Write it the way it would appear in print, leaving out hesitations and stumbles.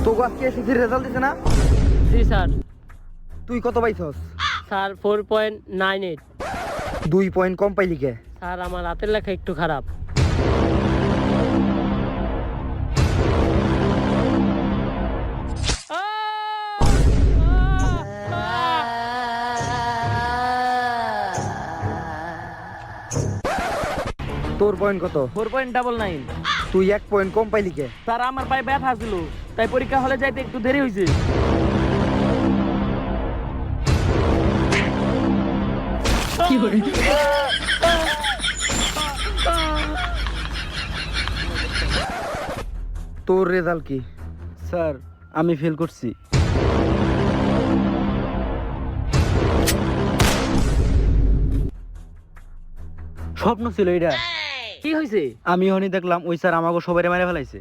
তোকে আজকে এসএসসির রেজাল্ট দিছে না? জি স্যার। তুই কত পাইছস? স্যার 4.98। 2 পয়েন্ট কম পাইলি কে? স্যার আমার হাতের লেখা একটু খারাপ। তোর পয়েন্ট কত? 4.99। তুই 1 পয়েন্ট কম পাইলি কে? স্যার আমার পায়ে ব্যথা ছিল, তাই পরীক্ষা হলে যাইতে একটু দেরি হয়েছে। তোর রেজাল্ট কি? স্যার আমি ফেল করছি। স্বপ্ন ছিল এটা। কি হয়েছে? আমি হনি দেখলাম ওই স্যার আমাকে সবাই মেরে ফেলাইছে।